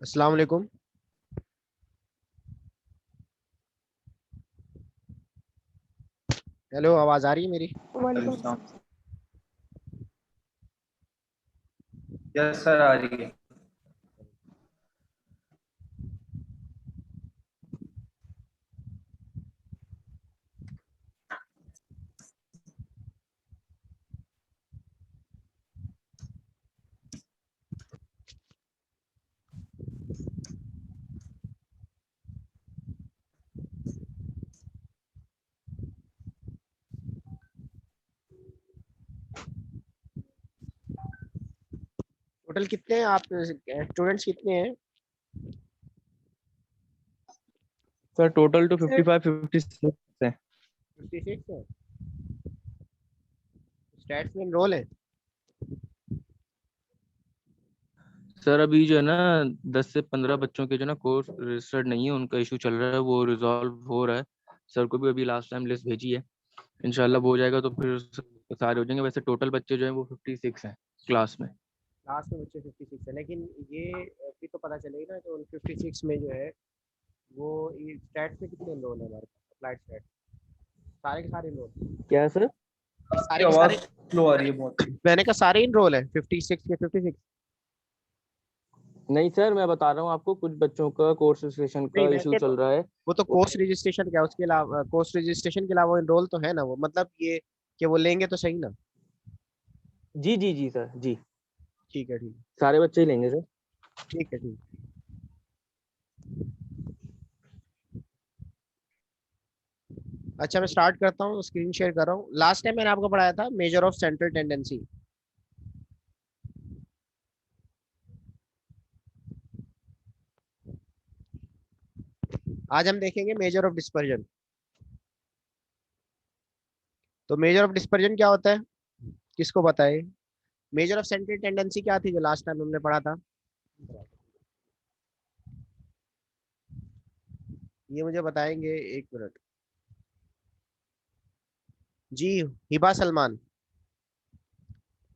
अस्सलाम वालेकुम। हेलो, आवाज आ रही है मेरी? वालेकुम वालेकुम। सलाम। यस सर, आ रही है। टोटल कितने हैं आप? स्टूडेंट्स कितने हैं? सर टोटल तो सर 55-56 है। 56 है। स्टैट्स में एनरोल है? सर अभी जो है ना 10 से 15 बच्चों के जो ना कोर्स रजिस्टर्ड नहीं है, उनका इशू चल रहा है, वो रिजॉल्व हो रहा है। सर को भी अभी लास्ट टाइम लिस्ट भेजी है, इंशाल्लाह वो हो जाएगा तो फिर सारे हो जाएंगे। वैसे टोटल बच्चे जो हैं वो 56 हैं क्लास में। क्लास में बच्चे 56 है, लेकिन ये भी तो पता चलेगा ना कि उन 56 में जो है वो स्टैट्स में कितने एनरोल है हमारे पास, अप्लाइड स्टैट्स सारे के सारे एनरोल? क्या है सर? आपकी सारे के आवाज सारे स्लो आ रही है बहुत। मैंने कहा सारे एनरोल है 56 के 56? नहीं सर, मैं बता रहा हूँ आपको, कुछ बच्चों का कोर्स रजिस्ट्रेशन नहीं, का इशू वैसे तो चल रहा है। वो तो वो कोर्स रजिस्ट्रेशन क्या, उसके अलावा कोर्स रजिस्ट्रेशन के अलावा एनरोल तो है ना वो, मतलब ये कि वो लेंगे तो सही ना। जी जी जी सर जी, ठीक है, ठीक है, सारे बच्चे ही लेंगे सर। ठीक है, ठीक है। अच्छा, मैं स्टार्ट करता हूँ, स्क्रीन शेयर कर रहा हूँ। लास्ट टाइम मैंने आपको पढ़ाया था मेजर ऑफ सेंट्रल टेंडेंसी। आज हम देखेंगे मेजर ऑफ डिस्पर्जन। तो मेजर ऑफ डिस्पर्जन क्या होता है, किसको पता है? मेजर ऑफ सेंट्रल टेंडेंसी क्या थी जो लास्ट टाइम हमने पढ़ा था? ये मुझे बताएंगे, एक मिनट। जी, Hiba Salman,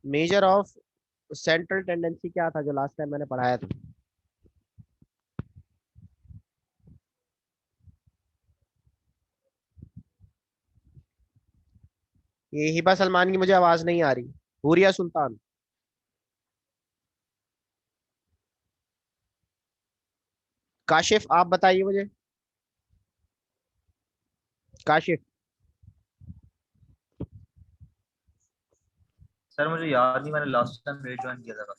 measure of central tendency क्या था जो लास्ट टाइम मैंने पढ़ाया था? ये हिबा सलमान की मुझे आवाज नहीं आ रही। हुरिया सुल्तान, काशिफ, आप बताइए मुझे। काशिफ। सर मुझे याद नहीं, मैंने लास्ट टाइम वेट ज्वाइन किया था।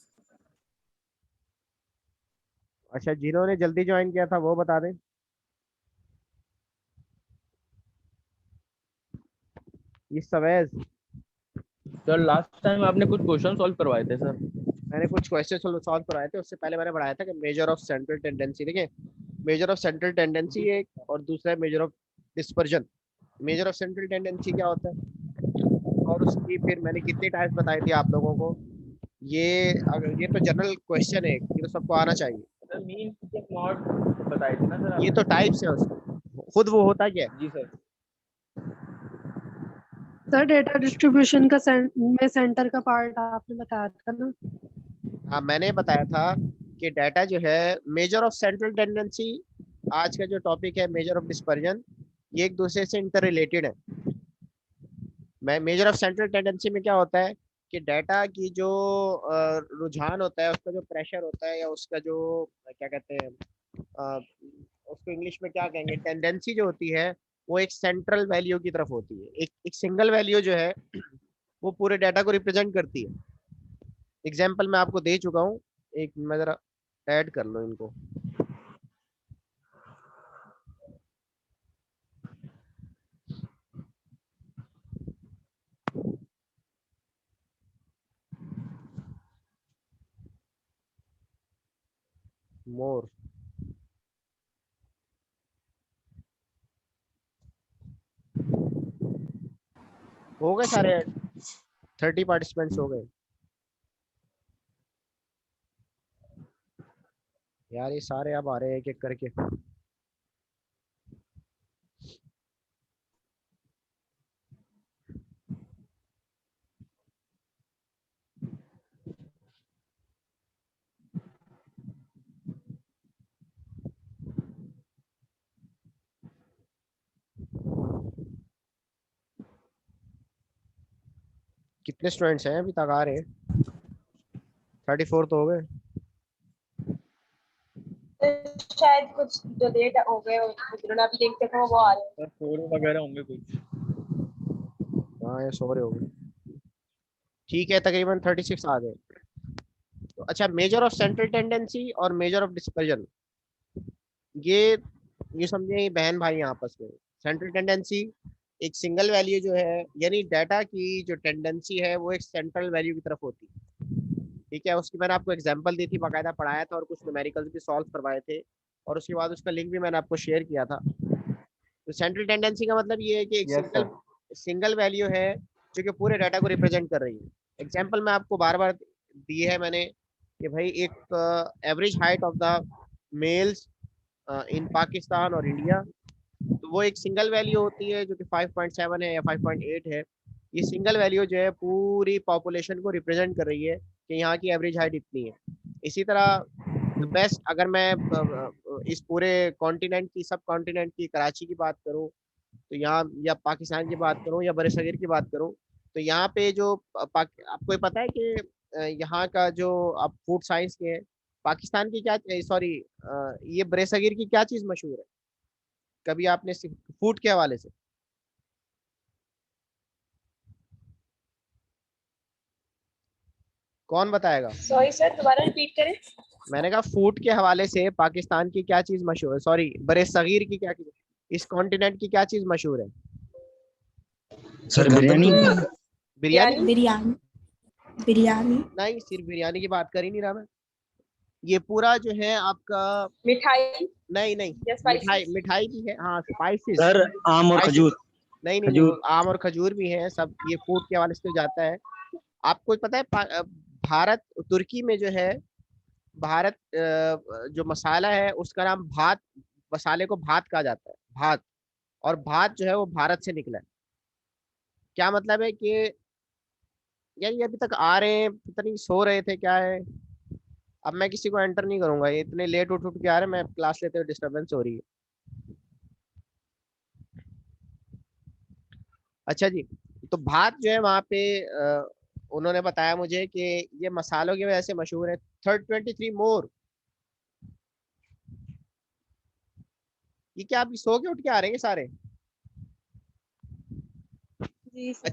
अच्छा, जिन्होंने जल्दी ज्वाइन किया था वो बता दें। ये सवैज। सर लास्ट टाइम आपने कुछ क्वेश्चन सॉल्व करवाए थे सर। मैंने कुछ क्वेश्चन सॉल्व कराए थे, उससे पहले मैंने पढ़ाया था कि मेजर ऑफ सेंट्रल टेंडेंसी, देखिए। मेजर ऑफ सेंट्रल टेंडेंसी एक, और दूसरा है major of dispersion. Major of central tendency क्या होता है, और उसकी फिर मैंने कितनी टाइप्स बताई थी आप लोगों को। ये अगर ये तो जनरल क्वेश्चन है, ये तो सबको आना चाहिए। सर मीन नॉट बताए थे ना सर ये तो आपने। टाइप्स है उसके, खुद वो होता क्या है? जी सर। सर डेटा डिस्ट्रीब्यूशन का में सेंटर का पार्ट आपने बताया था ना। हाँ, मैंने बताया था कि डाटा जो है मेजर ऑफ सेंट्रल टेंडेंसी, आज का जो टॉपिक है मेजर ऑफ डिस्पर्जन, ये एक दूसरे से इंटर रिलेटेड है। मैं मेजर ऑफ सेंट्रल टेंडेंसी में क्या होता है कि डाटा की जो रुझान होता है, उसका जो प्रेशर होता है, या उसका जो क्या कहते हैं, अ, उसको इंग्लिश में क्या कहेंगे, टेंडेंसी जो होती है, वो एक सेंट्रल वैल्यू की तरफ होती है। एक सिंगल वैल्यू जो है वो पूरे डाटा को रिप्रेजेंट करती है। एग्जाम्पल मैं आपको दे चुका हूँ, एक मैं जरा ऐड कर लो इनको। मोर हो गए सारे, 30 पार्टिसिपेंट्स हो गए। यार ये सारे अब आ रहे हैं एक एक करके। कितने स्टूडेंट्स हैं अभी तक आ रहे हैं? 34 तो हो गए। तो शायद कुछ जो लेट हो गए जिन्होंने अभी लिंक देखा वो आ रहे हैं। सर 4 वगैरह होंगे कुछ। हाँ, ये सो रहे होंगे। ठीक है, तकरीबन 36 आ गए। तो अच्छा, मेजर ऑफ सेंट्रल टेंडेंसी और मेजर ऑफ डिस्पर्जन, ये समझे बहन भाई हैं आपस में। सेंट्रल टेंडेंसी एक सिंगल वैल्यू जो है, यानी डाटा की जो टेंडेंसी है वो एक सेंट्रल वैल्यू की तरफ होती है। ठीक है, उसकी मैंने आपको एग्जांपल दी थी, बाकायदा पढ़ाया था और कुछ न्यूमेरिकल्स भी सॉल्व करवाए थे, और उसके बाद उसका लिंक भी मैंने आपको शेयर किया था। तो सेंट्रल टेंडेंसी का मतलब ये है कि एक Yes, सिंगल वैल्यू है जो कि पूरे डाटा को रिप्रेजेंट कर रही है। एग्जांपल मैं आपको बार बार दी है मैंने कि भाई एक average height of the males in Pakistan और इंडिया, तो वो एक सिंगल वैल्यू होती है जो कि 5.7 है या 5.8 है। ये सिंगल वैल्यू जो है पूरी पॉपुलेशन को रिप्रेजेंट कर रही है कि यहाँ की एवरेज हाइट इतनी है। इसी तरह बेस्ट, अगर मैं इस पूरे कॉन्टिनेंट की, सब कॉन्टिनेंट की, कराची की बात करूँ तो यहाँ, या पाकिस्तान की बात करूँ या बरसगीर की बात करूँ, तो यहाँ पे जो आपको ये पता है कि यहाँ का जो आप फूड साइंस के हैं, पाकिस्तान की क्या, सॉरी, ये बरसगीर की क्या चीज़ मशहूर है? कभी आपने फूड के हवाले से कौन बताएगा? सॉरी सर, दोबारा रिपीट करें। मैंने कहा फूड के हवाले से पाकिस्तान की क्या चीज मशहूर है, सॉरी बरसगीर की क्या चीज, इस कॉन्टिनेंट की क्या चीज मशहूर है? सर बिरयानी। बिरयानी? बिरयानी। बिरयानी। नहीं, सिर्फ बिरयानी की बात कर ही नहीं रहा मैं। ये पूरा जो है आपका, मिठाई नहीं नहीं, या स्पाइसेस? मिठाई, मिठाई भी है, हाँ स्पाइसेस। सर आम और खजूर। नहीं नहीं, खजूर। वो आम और खजूर भी है, सब ये फूड के हवाले से तो जाता है। आपको पता है भारत, तुर्की में जो है, भारत जो मसाला है उसका नाम भात, मसाले को भात कहा जाता है, भात। और भात जो है वो भारत से निकला है। क्या मतलब है कि यार ये अभी तक आ रहे हैं, पता नहीं सो रहे थे क्या है। अब मैं किसी को एंटर नहीं करूंगा, ये इतने लेट उठ उठ के आ रहे हैं, मैं क्लास लेते हुए डिस्टरबेंस हो रही है। अच्छा जी, तो भात जो है वहाँ पे उन्होंने बताया मुझे कि ये मसालों की वजह से मशहूर है। 33 मोर। ये क्या अभी सो के उठ के आ रहे हैं सारे? जी सर।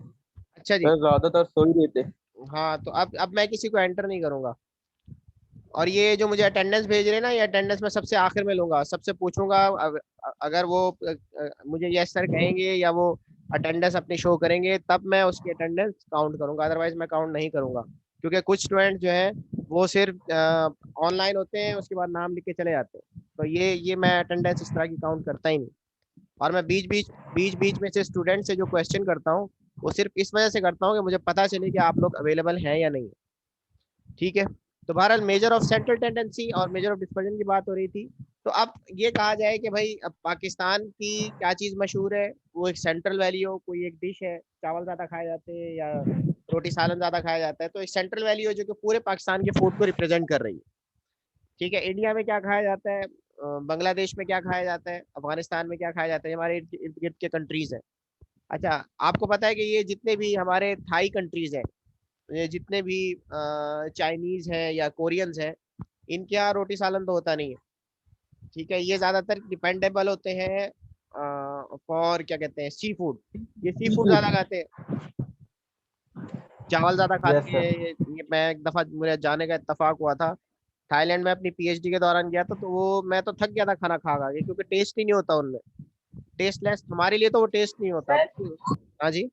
अच्छा जी, सर ज्यादातर सो ही रहे थे। हाँ तो अब मैं किसी को एंटर नहीं करूंगा। और ये जो मुझे अटेंडेंस भेज रहे हैं ना, ये अटेंडेंस मैं सबसे आखिर में लूंगा, सबसे पूछूंगा। अगर वो मुझे यस सर कहेंगे या वो अटेंडेंस अपनी शो करेंगे, तब मैं उसकी अटेंडेंस काउंट करूंगा, अदरवाइज मैं काउंट नहीं करूंगा। क्योंकि कुछ स्टूडेंट जो है वो सिर्फ ऑनलाइन होते हैं, उसके बाद नाम लिख के चले जाते हैं, तो ये मैं अटेंडेंस इस तरह की काउंट करता ही नहीं। और मैं बीच बीच में से स्टूडेंट से जो क्वेश्चन करता हूँ, वो सिर्फ इस वजह से करता हूँ कि मुझे पता चले कि आप लोग अवेलेबल हैं या नहीं है। ठीक है, तो बहरहाल मेजर ऑफ सेंट्रल टेंडेंसी और मेजर ऑफ डिस्पर्जन की बात हो रही थी। तो अब ये कहा जाए कि भाई अब पाकिस्तान की क्या चीज़ मशहूर है, वो एक सेंट्रल वैल्यू, कोई एक डिश है, चावल ज़्यादा खाए जाते हैं या रोटी सालन ज़्यादा खाया जाता है, तो एक सेंट्रल वैल्यू है जो कि पूरे पाकिस्तान के फूड को रिप्रेजेंट कर रही है। ठीक है, इंडिया में क्या खाया जाता है, बांग्लादेश में क्या खाया जाता है, अफगानिस्तान में क्या खाया जाता है, हमारे इर्द गिर्द के कंट्रीज हैं। अच्छा, आपको पता है कि ये जितने भी हमारे थाई कंट्रीज हैं, ये जितने भी चाइनीज हैं या कोरियंस हैं, इनके यहाँ रोटी सालन तो होता नहीं है। ठीक है, ये ज़्यादातर डिपेंडेबल होते हैं फॉर, क्या कहते हैं, सी फूड। ये सी फूड ज़्यादा खाते हैं, चावल ज़्यादा खाते हैं। ये मैं एक दफ़ा, मुझे जाने का इत्तेफाक हुआ था थाईलैंड में, अपनी पीएचडी के दौरान गया था, तो वो मैं तो थक गया था खाना खा खा के, क्योंकि टेस्ट ही नहीं होता उनमें, टेस्टलेस। हमारे लिए तो वो टेस्ट नहीं होता। हाँ जी,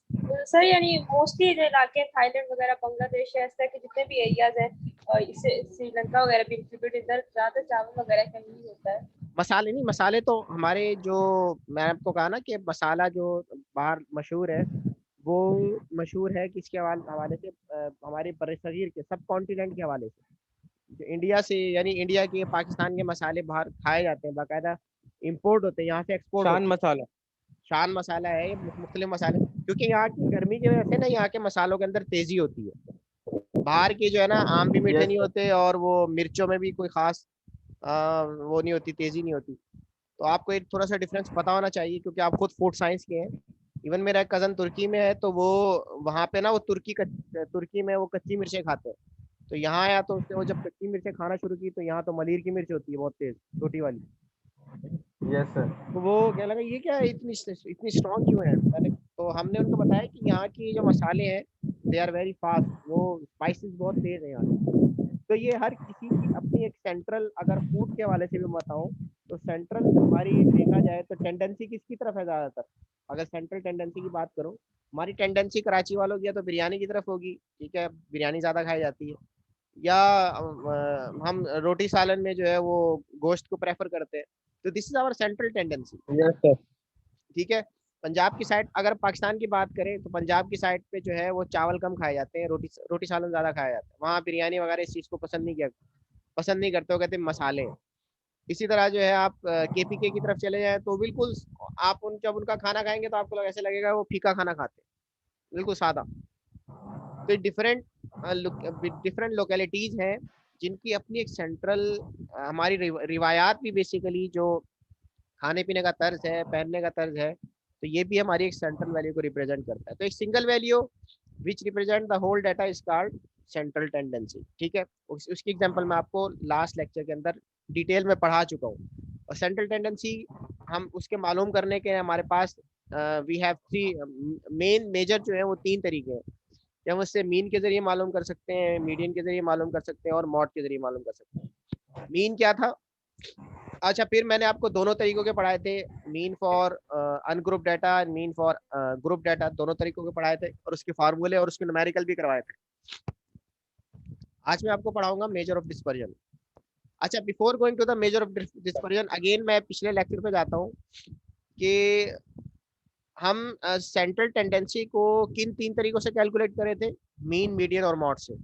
सर यानी मोस्टली जो इलाके हैं, थाईलैंड वगैरह, बांग्लादेश है, इस तरह के जितने भी एरियाज हैं, और इससे श्रीलंका वगैरह भी इंक्लूडेड, इधर ज़्यादा चावल वगैरह का ही होता है। मसाले नहीं, मसाले तो हमारे जो, मैंने आपको कहा ना कि मसाला जो बाहर मशहूर है, वो मशहूर है किसके हवाले से, हमारे बरसगीर के सब कॉन्टिनेंट के हवाले से। जो इंडिया से, यानी इंडिया के, पाकिस्तान के मसाले बाहर खाए जाते हैं, बाकायदा इंपोर्ट होते हैं, यहाँ से एक्सपोर्ट शान मसाला। शान मसाला है, ये मुख्तलिफ मसाले, क्योंकि यहाँ की गर्मी की वजह से ना यहाँ के मसालों के अंदर तेजी होती है। बाहर की जो है ना, आम भी मीठे नहीं होते, और वो मिर्चों में भी कोई खास वो नहीं होती, तेजी नहीं होती। तो आपको एक थोड़ा सा डिफरेंस पता होना चाहिए, क्योंकि आप खुद फूड साइंस के हैं। इवन मेरा एक कजन तुर्की में है, तो वो वहाँ पे ना वो तुर्की में वो कच्ची मिर्चें खाते हैं। तो यहाँ आया तो उसने वो जब कच्ची मिर्चें खाना शुरू की, तो यहाँ तो मलिर की मिर्च होती है बहुत तेज, छोटी वाली। Yes sir. तो वो क्या लगा ये क्या है, इतनी इतनी स्ट्रॉन्ग क्यों है। तो हमने उनको बताया कि यहाँ की जो मसाले हैं दे आर वेरी फास्ट, वो स्पाइसेस बहुत तेज है यहाँ के। तो ये हर किसी की अपनी एक सेंट्रल, अगर फूड के हवाले से भी बताऊँ तो सेंट्रल हमारी देखा जाए तो टेंडेंसी किसकी तरफ है ज़्यादातर। अगर सेंट्रल टेंडेंसी की बात करूँ, हमारी टेंडेंसी कराची वालों की या तो बिरयानी की तरफ होगी, ठीक है, बिरयानी ज़्यादा खाई जाती है, या हम रोटी सालन में जो है वो गोश्त को प्रेफर करते हैं। तो this is our central tendency, yes sir. ठीक है। पंजाब की साइड, अगर पाकिस्तान की बात करें तो पंजाब की साइड पे जो है वो चावल कम खाए जाते हैं, रोटी सालन ज़्यादा खाया जाता है। वहाँ बिरयानी वगैरह इस चीज़ को पसंद नहीं करते हो, कहते हैं मसाले हैं। इसी तरह जो है आप KPK की तरफ चले जाएं तो बिल्कुल आप जब उनका खाना खाएंगे तो आपको ऐसे लगेगा वो फीका खाना खाते हैं, बिल्कुल सादा। तो डिफरेंट लोकेलिटीज हैं जिनकी अपनी एक सेंट्रल, हमारी रिवायात भी बेसिकली जो खाने पीने का तर्ज है, पहनने का तर्ज है, तो ये भी हमारी एक सेंट्रल वैल्यू को रिप्रेजेंट करता है। तो एक single value which represent the whole data is called central tendency, ठीक है। उसकी एग्जांपल मैं आपको लास्ट लेक्चर के अंदर डिटेल में पढ़ा चुका हूँ। और सेंट्रल टेंडेंसी हम उसके मालूम करने के हमारे पास we have three main major जो है वो 3 तरीके हैं। या हम उससे मीन के जरिए मालूम कर सकते हैं, मीडियन के जरिए मालूम कर सकते हैं, और मॉड के जरिए मालूम कर सकते हैं। मीन क्या था, अच्छा फिर मैंने आपको दोनों तरीकों के पढ़ाए थे, mean for ungroup data, mean for group data, दोनों तरीकों के पढ़ाए थे, और उसके फार्मूले और उसके न्यूमेरिकल भी करवाए थे। आज मैं आपको पढ़ाऊंगा मेजर ऑफ डिस्पर्जन। अच्छा, before going to the measure of dispersion, again मैं पिछले लेक्चर पे जाता हूँ कि हम सेंट्रल टेंडेंसी को किन 3 तरीकों से कैलकुलेट करे थे, मीन, मीडियन और मॉड से।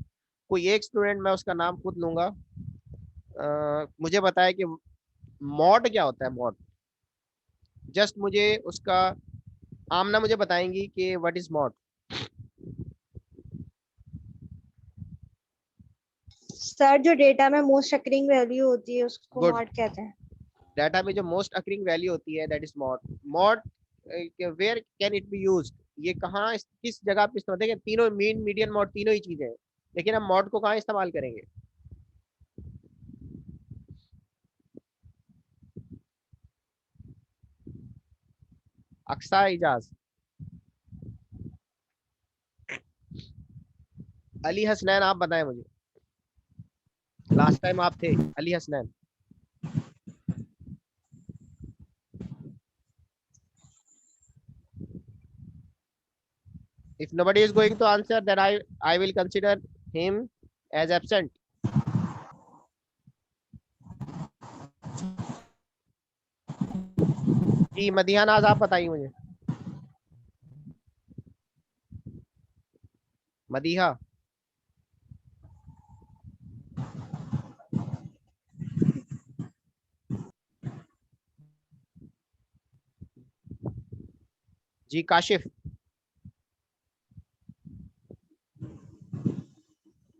कोई एक स्टूडेंट, मैं उसका नाम खुद लूंगा, मुझे बताया कि मॉड क्या होता है। मॉड जस्ट मुझे उसका आमना मुझे बताएंगी कि व्हाट इज मॉड। सर जो डेटा में मोस्ट अकरिंग वैल्यू होती है उसको Good. मॉड कहते हैं। डाटा में जो मोस्ट अकरिंग वैल्यू होती है that is mode. Mode where can it be used, ये कहाँ किस जगह पे इस्तेमाल, देखिए तीनों मीन, मीडियन, मॉड तीनों ही चीजें हैं, लेकिन हम मॉड को कहाँ इस्तेमाल करेंगे। अक्सा, इजाज, अली हसनैन, आप बताएं मुझे, लास्ट टाइम आप थे, Ali Hasnain. If nobody is going to answer, then I will consider him as absent. जी मदिहा नाज, आप बताइए मुझे। मदिहा, जी काशिफ,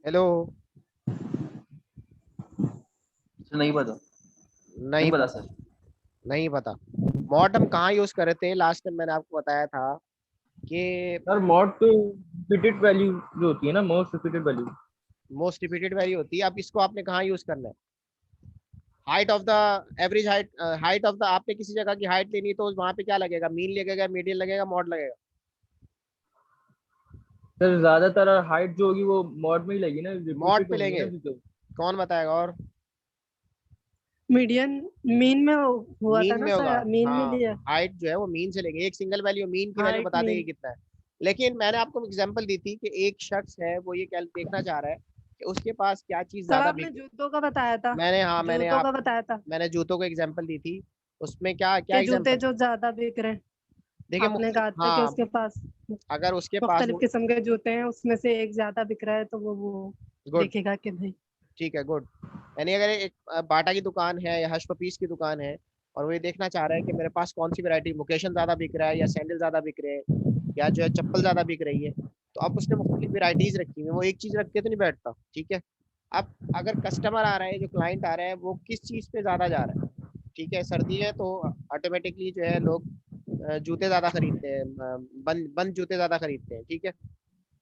हेलो। नहीं पता, नहीं पता पता, सर। नहीं पता। मॉड हम कहाँ यूज कर रहे थे, लास्ट टाइम मैंने आपको बताया था कि सर मॉड तो रिपीटेड वैल्यू जो होती है ना, most repeated value. Most repeated value होती है। अब इसको आपने कहाँ यूज करना है, height of the average height, height of the, आपने किसी जगह की हाइट लेनी तो वहां पे क्या लगेगा, मीन लगेगा, मीडियन लगेगा, मॉड लगेगा। सर ज्यादातर हाइट जो होगी वो मॉड में ही लगेगी ना, मॉड रिपीटेड पे होंगी लेंगे, ना अभी तो। कौन बताएगा। और मीडियन मीन में हुआ था मीन ना में होगा, सर, मीन में हाँ, लिया। हाइट जो है वो मीन से लेंगे, एक सिंगल वैल्यू मीन की वैल्यू हाइट बता देगी मीन। कितना है। लेकिन मैंने आपको एग्जांपल दी थी कि एक शख्स है वो ये क्या देखना चाह रहा है कि उसके पास क्या चीज सर ज्यादा आपने बिक। जूतों का बताया था, मैंने, हाँ मैंने जूतों आप का बताया था मैंने जूतों को एग्जांपल दी थी, उसमें क्या क्या कि जूते एग्जांपल, जो ज्यादा बिक रहे हैं। देखिए आपने कहा था कि हाँ, उसके पास अगर उसके पास, मुख्तलिफ किस्म के जूते हैं, उसमें से एक ज्यादा बिक रहा है तो वो गुड, देखेगा कि भाई। ठीक है, गुड। यानी अगर एक बाटा की दुकान है या हर्ष पपीस की दुकान है, और वो ये देखना चाह रहा है कि मेरे पास कौन सी वैरायटी, मुकेशन ज्यादा बिक रहा है या सैंडल ज्यादा बिक रहे हैं या जो है चप्पल ज्यादा बिक रही है, तो अब उसने मुख्तलिफ वेराइटीज रखी हुई है, वो एक चीज रख के तो नहीं बैठता, ठीक है। अब अगर कस्टमर आ रहा है, जो क्लाइंट आ रहा है, वो किस चीज पे ज्यादा जा रहा है, ठीक है, सर्दी है तो ऑटोमेटिकली जो है लोग जूते ज़्यादा खरीदते हैं, बंद बंद जूते ज़्यादा खरीदते हैं, ठीक है।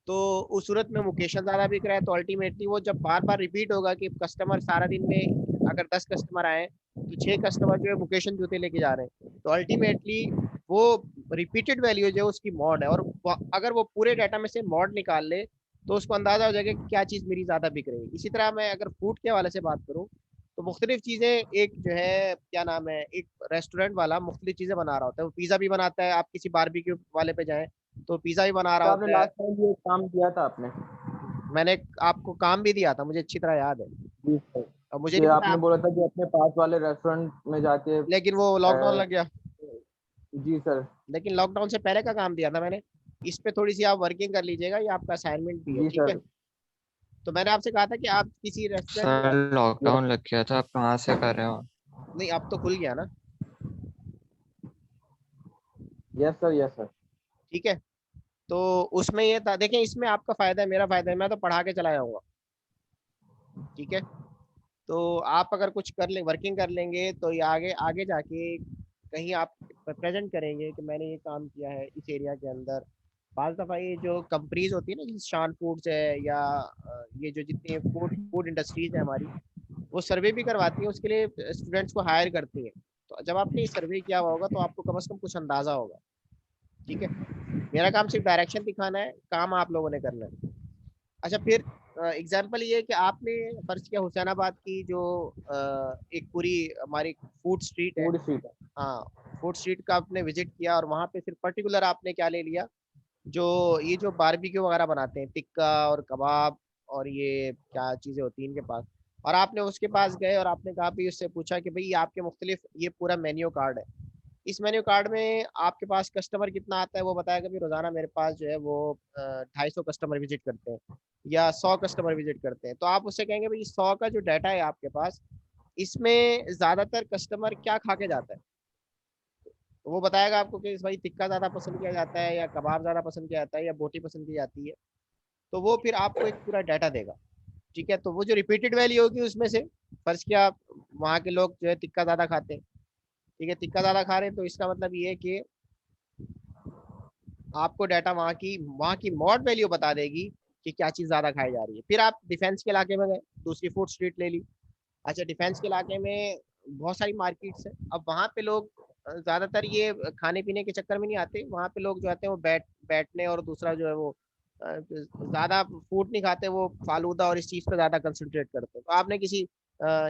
तो उस सूरत में मुकेशन ज़्यादा बिक रहा है, तो अल्टीमेटली वो जब बार बार रिपीट होगा कि कस्टमर सारा दिन में अगर 10 कस्टमर आए तो 6 कस्टमर जो है मुकेशन जूते लेके जा रहे हैं, तो अल्टीमेटली वो रिपीटेड वैल्यू जो है उसकी मॉड है, और अगर वो पूरे डाटा में से मॉड निकाल ले तो उसको अंदाजा हो जाएगा कि क्या चीज़ मेरी ज़्यादा बिक रही है। इसी तरह मैं अगर फूड के हवाले से बात करूँ तो मुख्तलिफ चीज़ें, एक जो है क्या नाम है, एक रेस्टोरेंट वाला मुख्तलिफ चीज़ें बना रहा होता है, वो पिज़्ज़ा भी बनाता है, आप किसी बारबेक्यू वाले पे जाएं तो पिज़्ज़ा भी बना रहा आपने होता है। लास्ट टाइम ये काम किया था आपने? मैंने आपको काम भी दिया था, मुझे अच्छी तरह याद है। जी सर। अब मुझे कि नहीं पता आपने बोला था कि अपने पास वाले रेस्टोरेंट में जाके लेकिन वो लॉकडाउन लग गया। जी सर। लेकिन लॉकडाउन से पहले का काम दिया था मैंने, इस पे थोड़ी सी आप वर्किंग कर लीजिएगा, ये आपका असाइनमेंट भी है, जी ठीक है। सर। तो मैंने आपसे कहा था कि आप किसी रेस्टोरेंट सर में, लॉकडाउन लग गया था, आप कहाँ से कर रहे हो? नहीं अब तो खुल गया ना, यस सर, यस सर। ठीक है। तो उसमें ये था, देखें इसमें आपका फायदा है, मेरा फायदा है, मैं तो पढ़ा के चला जाऊंगा, ठीक है। तो आप अगर कुछ कर ले, वर्किंग कर लेंगे तो ये आगे आगे जाके कहीं आप प्रेजेंट करेंगे कि मैंने ये काम किया है इस एरिया के अंदर। बाज़ दफ़ा ये जो कंपनीज होती है ना, जैसे शान फूड्स है या ये जो जितनी फूड फूड इंडस्ट्रीज है हमारी, वो सर्वे भी करवाती है, उसके लिए स्टूडेंट्स को हायर करती है। तो जब आपने सर्वे किया हुआ होगा तो आपको कम से कम कुछ अंदाजा होगा, ठीक है। मेरा काम सिर्फ डायरेक्शन दिखाना है, काम आप लोगों ने करना है। अच्छा, फिर एग्जांपल ये है कि आपने फर्ज किया हुसैनाबाद की जो एक पूरी हमारी फूड स्ट्रीट है, फूड स्ट्रीट है। हाँ फूड स्ट्रीट का आपने विजिट किया, और वहाँ पे फिर पर्टिकुलर आपने क्या ले लिया, जो ये जो बारबेक्यू वगैरह बनाते हैं, टिक्का और कबाब और ये क्या चीज़ें होती हैं इनके पास, और आपने उसके पास गए और आपने कहा भी, उससे पूछा कि भाई आपके मुख्तलिफ ये पूरा मेन्यू कार्ड है, इस मेन्यू कार्ड में आपके पास कस्टमर कितना आता है, वो बताएगा भी रोजाना मेरे पास जो है वो 250 कस्टमर विजिट करते हैं या 100 कस्टमर विजिट करते हैं। तो आप उससे कहेंगे भाई 100 का जो डाटा है आपके पास, इसमें ज्यादातर कस्टमर क्या खा के जाता है, तो वो बताएगा आपको कि भाई टिक्का ज्यादा पसंद किया जाता है या कबाब ज्यादा पसंद किया जाता है या बोटी पसंद की जाती है। तो वो फिर आपको एक पूरा डाटा देगा, ठीक है। तो वो जो रिपीटेड वैल्यू होगी उसमें से, फर्ज किया वहाँ के लोग जो है टिक्का ज्यादा खाते हैं, ठीक है, टिक्का ज्यादा खा रहे हैं, तो इसका मतलब ये है कि आपको डाटा वहाँ की मॉड वैल्यू बता देगी कि क्या चीज़ ज़्यादा खाई जा रही है। फिर आप डिफेंस के इलाके में गए, दूसरी फूड स्ट्रीट ले ली। अच्छा, डिफेंस के इलाके में बहुत सारी मार्केट्स है, अब वहाँ पे लोग ज़्यादातर ये खाने पीने के चक्कर में नहीं आते, वहाँ पे लोग जो आते हैं वो बैठने, और दूसरा जो है वो ज़्यादा फूड नहीं खाते, वो फालूदा और इस चीज़ पे ज़्यादा कंसंट्रेट करते हैं। तो आपने किसी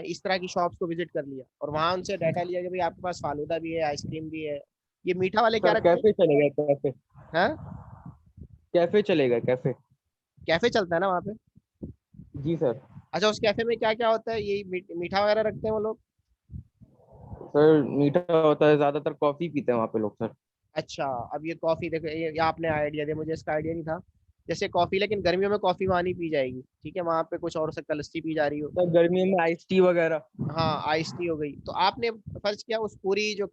इस तरह की शॉप्स को विजिट कर लिया और वहाँ उनसे डाटा लिया कि भाई आपके पास फालूदा भी है, आइसक्रीम भी है, ये मीठा वाले क्या सर रखते हैं? कैफे चलेगा, कैफे हाँ, कैफे चलेगा, कैफे। कैफे चलता है ना वहाँ पे। जी सर। अच्छा, उस कैफे में क्या क्या होता है, यही मीठा वगैरह रखते हैं वो लोग? सर मीठा होता है, ज्यादातर कॉफी पीते हैं वहाँ पे लोग सर। अच्छा, अब ये कॉफी देखो, ये आपने आइडिया दिया, मुझे इसका आइडिया नहीं था। जैसे कॉफी, लेकिन गर्मियों में कॉफी वहाँ नहीं पी जाएगी, ठीक है, वहाँ पे कुछ और से लस्सी पी जा रही हो। सर गर्मियों में आइस टी वगैरह। हाँ, आइस टी हो गई। तो आपने फर्ज किया उस पूरी जो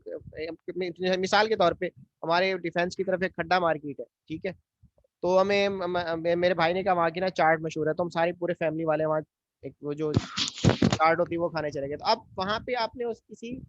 मिसाल के तौर पे हमारे डिफेंस की तरफ एक खड्डा मार्केट है, ठीक है। तो हमें मेरे भाई ने कहा वहाँ की ना चाट मशहूर है, तो हम सारी पूरे फैमिली वाले वहाँ एक वो जो चाट होती है वो खाने चले गए। तो अब वहाँ पे आपने उस किसी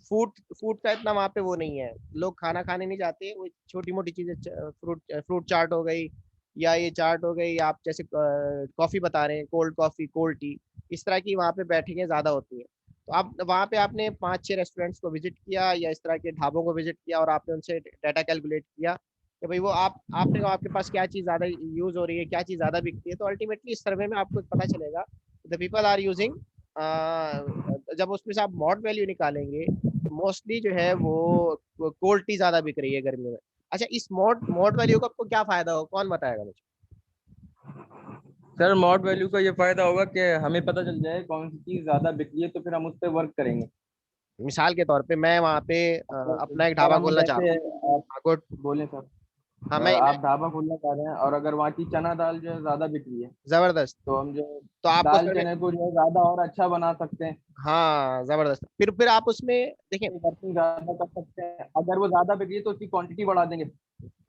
फूड फूड का इतना वहाँ पे वो नहीं है, लोग खाना खाने नहीं जाते, वो छोटी मोटी चीजें, फ्रूट चाट हो गई या ये चाट हो गई, आप जैसे कॉफी बता रहे हैं, कोल्ड कॉफी, कोल्ड टी, इस तरह की वहाँ पे बैठकें ज्यादा होती है। तो आप वहाँ पे आपने 5-6 रेस्टोरेंट्स को विजिट किया या इस तरह के ढाबों को विजिट किया और आपने उनसे डाटा कैलकुलेट किया कि भाई वो आपने कहा आपके पास क्या चीज़ ज़्यादा यूज़ हो रही है, क्या चीज़ ज़्यादा बिकती है। तो अल्टीमेटली इस सर्वे में आपको पता चलेगा द पीपल आर यूजिंग, जब उसमें से आप मॉड वैल्यू निकालेंगे, मोस्टली जो है वो कोल्ड टी ज़्यादा बिक रही है गर्मियों में। अच्छा, इस मॉड वैल्यू का आपको क्या फ़ायदा हो, कौन बताएगा मुझे? सर मॉड वैल्यू का ये फायदा होगा कि हमें पता चल जाए कौन सी चीज ज्यादा बिक रही है, तो फिर हम उस पर वर्क करेंगे। मिसाल के तौर पे मैं वहाँ पे अपना एक सर ढाबा हम खोलना चाह जैसे रहा हूँ। आप हाँ, गुड। बोले सर, हाँ, मैं आप ढाबा खोलना चाह रहे हैं और अगर वहाँ की चना दाल जो है ज्यादा बिक रही है, जबरदस्त। तो हम जो तो आपको दाल सर्वे, चने को जो है ज्यादा और अच्छा बना सकते हैं, हाँ जबरदस्त, फिर आप उसमें देखें, वर्किंग ज्यादा कर सकते हैं। अगर वो ज्यादा बिक रही है तो उसकी क्वांटिटी बढ़ा देंगे।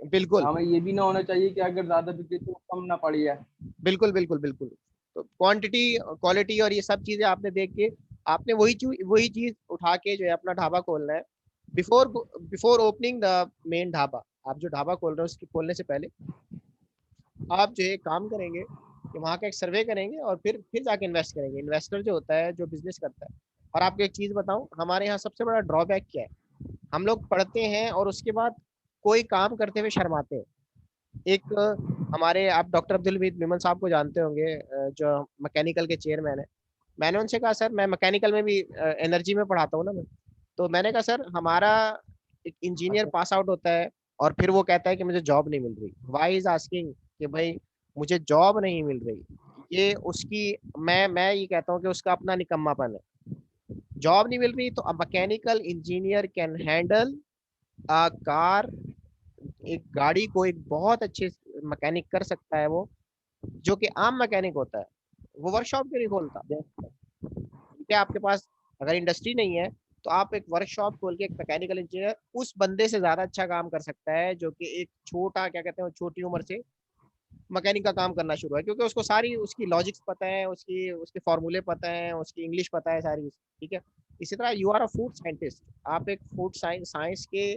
बिल्कुल हमें ये भी ना होना चाहिए कि अगर ज्यादा बिक रही है तो कम ना पड़ी है। बिल्कुल बिल्कुल बिल्कुल। तो क्वांटिटी, क्वालिटी और ये सब चीजें आपने देख के आपने वही चीज उठा के जो है अपना ढाबा खोलना है। Before opening the main dhaba, आप जो ढाबा खोल रहे हो उसके खोलने से पहले आप जो है काम करेंगे कि वहाँ का एक सर्वे करेंगे और फिर जाके इन्वेस्ट करेंगे। इन्वेस्टर जो होता है, जो बिजनेस करता है। और आपको एक चीज बताऊं, हमारे यहाँ सबसे बड़ा ड्रॉबैक क्या है, हम लोग पढ़ते हैं और उसके बाद कोई काम करते हुए शर्माते हैं। एक हमारे, आप डॉक्टर अब्दुल हमीद मेमन साहब को जानते होंगे, जो मैकेनिकल के चेयरमैन है। मैंने उनसे कहा सर, मैं मैकेनिकल में भी एनर्जी में पढ़ाता हूँ ना मैं, तो मैंने कहा सर हमारा एक इंजीनियर पास आउट होता है और फिर वो कहता है कि मुझे जॉब नहीं मिल रही। वाई इज आस्किंग कि भाई मुझे जॉब नहीं मिल रही, ये उसकी, मैं ये कहता हूँ कि उसका अपना निकम्मापन है। जॉब नहीं मिल रही तो a mechanical engineer can handle a car, एक गाड़ी को एक बहुत अच्छे मैकेनिक कर सकता है वो, जो कि आम मैकेनिक होता है। वो वर्कशॉप क्यों नहीं खोलता? क्या आपके पास अगर इंडस्ट्री नहीं है तो आप एक वर्कशॉप खोल के एक मैकेनिकल इंजीनियर उस बंदे से ज्यादा अच्छा काम कर सकता है, जो कि एक छोटा, क्या कहते हैं, छोटी उम्र से मैकेनिक का काम करना शुरू है, क्योंकि उसको सारी उसकी लॉजिक्स पता है, उसकी उसके फॉर्मूले पता है, उसकी इंग्लिश पता है सारी, ठीक है। इसी तरह you are a food scientist, आप एक फूड साइंस के,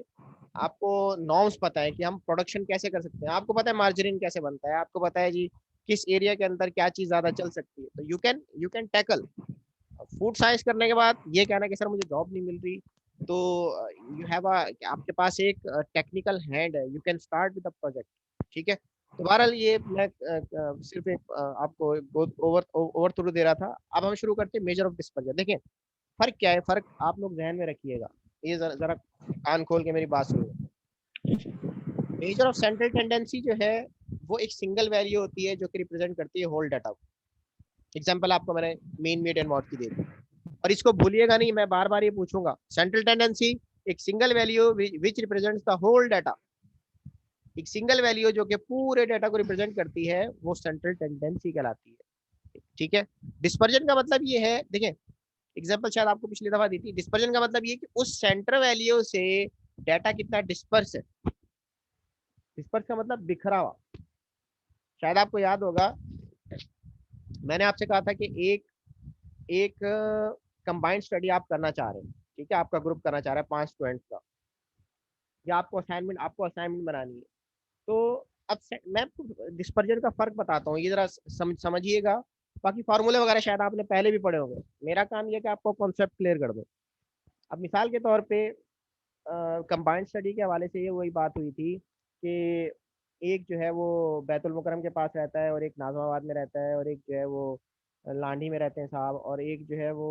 आपको नॉर्म्स पता है कि हम प्रोडक्शन कैसे कर सकते हैं, आपको पता है मार्जरीन कैसे बनता है, आपको पता है जी किस एरिया के अंदर क्या चीज ज्यादा चल सकती है, तो you can tackle. Food science करने के बाद ये कहना कि सर मुझे जॉब नहीं मिल रही, तो यू हैव अ, आपके पास एक टेक्निकल हैंड है, you can start with the project, ठीक है। तो बहरहाल ये मैं सिर्फ एक आपको ओवर ओवर थ्रू दे रहा था। अब हम शुरू करते हैं मेजर ऑफ डिस्पर्जन। देखिए फर्क क्या है, फर्क आप लोग ध्यान में रखिएगा, ये जरा कान खोल के मेरी बात सुनिए। मेजर ऑफ सेंट्रल टेंडेंसी जो है वो एक सिंगल वैल्यू होती है जो कि रिप्रेजेंट करती है होल डाटा। एग्जांपल आपको मैंने मीन, मीडियन, मॉड की दे दी, और इसको भूलिएगा नहीं, मैं बार बार ये पूछूंगा। सेंट्रल टेंडेंसी एक single value which represents the whole data, एक सिंगल वैल्यू जो कि पूरे डाटा को रिप्रेजेंट करती है, वो सेंट्रल टेंडेंसी कहलाती है, ठीक है। डिस्पर्जन का मतलब ये है, देखिए एग्जांपल शायद आपको पिछली दफा दी थी, डिस्पर्जन का मतलब ये कि उस सेंटर वैल्यू से डाटा कितना डिस्पर्स है। डिस्पर्स का मतलब बिखरा हुआ। शायद आपको याद होगा मैंने आपसे कहा था कि एक एक कंबाइंड स्टडी आप करना चाह रहे हैं, ठीक है, आपका ग्रुप करना चाह रहा है 5 स्टूडेंट्स का, या आपको असाइनमेंट बनानी है। तो अब मैं आपको डिस्पर्जन का फर्क बताता हूँ, ये जरा समझिएगा। बाकी फार्मूले वगैरह शायद आपने पहले भी पढ़े होंगे, मेरा काम ये है कि आपको कॉन्सेप्ट क्लियर कर दो। अब मिसाल के तौर पे कंबाइंड स्टडी के हवाले से ये वही बात हुई थी कि एक जो है वो बैतुल मुकरम के पास रहता है, और एक नाजमाबाद में रहता है, और एक जो है वो लांडी में रहते हैं साहब, और एक जो है वो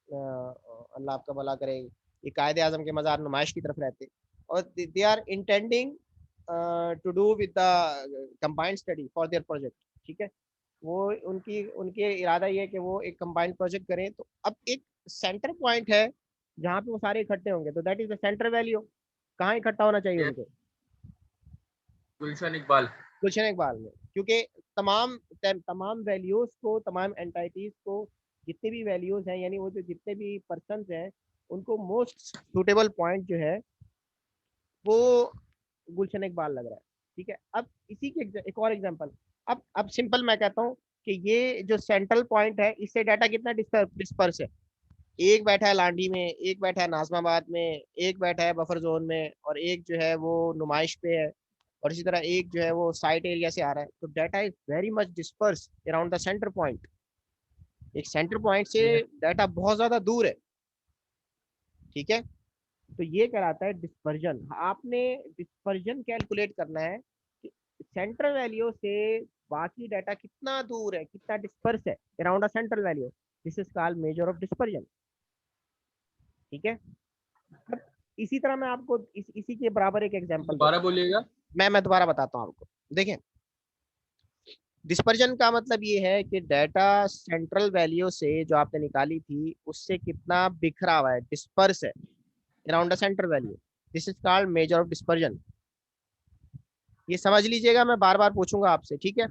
अल्लाह आपका भला करे, ये कायदे आजम के मज़ार नुमाइश की तरफ रहते हैं, और they are intending to do with the combined study for their project, ठीक है। वो उनकी उनके इरादा ये है कि वो एक कंबाइंड प्रोजेक्ट करें। तो अब एक सेंटर पॉइंट है जहाँ पे वो सारे इकट्ठे होंगे, तो that is the centre value. कहाँ इकट्ठा होना चाहिए उनके? गुलशन इकबाल। गुलशन इकबाल में, क्योंकि तमाम तमाम वैल्यूज को, तमाम एंटाइटीज को, जितने भी वैल्यूज हैं, यानी वो जो जितने भी पर्सन हैं, उनको मोस्ट सुटेबल पॉइंट जो है वो गुलशन इकबाल लग रहा है, ठीक है। अब इसी के एक और एग्जांपल, अब सिंपल मैं कहता हूँ कि ये जो सेंट्रल पॉइंट है, इससे डाटा कितना डिस्पर्स है। एक बैठा है लांडी में, एक बैठा है नाजमाबाद में, एक बैठा है बफर जोन में, और एक जो है वो नुमाइश पे है, और इसी तरह एक जो है वो साइट एरिया से आ रहा है। तो data is very much disperse around the centre point. एक सेंटर पॉइंट से डाटा बहुत ज्यादा दूर है, ठीक है। तो ये कहलाता है डिस्पर्जन। आपने डिस्पर्जन कैलकुलेट करना है कि सेंट्रल वैल्यू से बाकी डाटा कितना दूर है, कितना डिस्पर्स है around a central value. This is called major of dispersion, ठीक है। अब इसी तरह मैं आपको इसी के बराबर एक एग्जांपल दोबारा बोलिएगा। मैं दोबारा बताता हूँ आपको। देखें डिस्पर्जन का मतलब ये है कि डाटा सेंट्रल वैल्यू से जो आपने निकाली थी उससे कितना बिखरा हुआ है, डिस्पर्स है around the central value. This is called major of dispersion. ये समझ लीजिएगा, मैं बार बार पूछूंगा आपसे, ठीक है।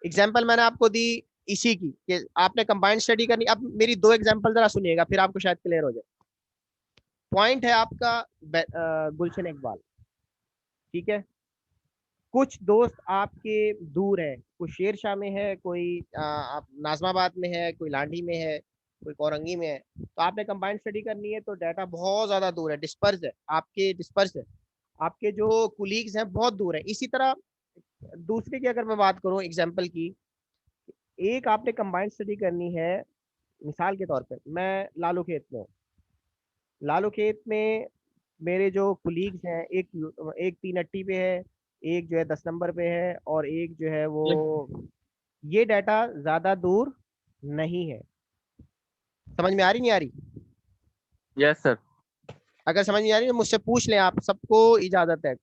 एग्जाम्पल मैंने आपको दी इसी की कि आपने कंबाइंड स्टडी करनी। अब मेरी 2 एग्जाम्पल जरा सुनिएगा, फिर आपको शायद क्लियर हो जाए। पॉइंट है आपका गुलशन इकबाल, ठीक है। कुछ दोस्त आपके दूर है, कोई शेरशाह में है, कोई आप नाजमाबाद में है, कोई लांडी में है, कोई कोरंगी में है, तो आपने कंबाइंड स्टडी करनी है तो डाटा बहुत ज्यादा दूर है, डिस्पर्स है, आपके जो कुलीग्स हैं बहुत दूर है। इसी तरह दूसरे की अगर मैं बात करूं एग्जाम्पल की, एक आपने कंबाइंड स्टडी करनी है, मिसाल के तौर पे मैं लालू खेत में हूँ, लालू खेत में मेरे जो कुलीग्स हैं, एक एक 380 पे है, एक जो है 10 नंबर पे है, और एक जो है वो, ये डाटा ज्यादा दूर नहीं है। समझ में आ रही नहीं आ रही? Yes sir. अगर समझ नहीं आ रही तो मुझसे पूछ लें, आप सबको इजाजत है,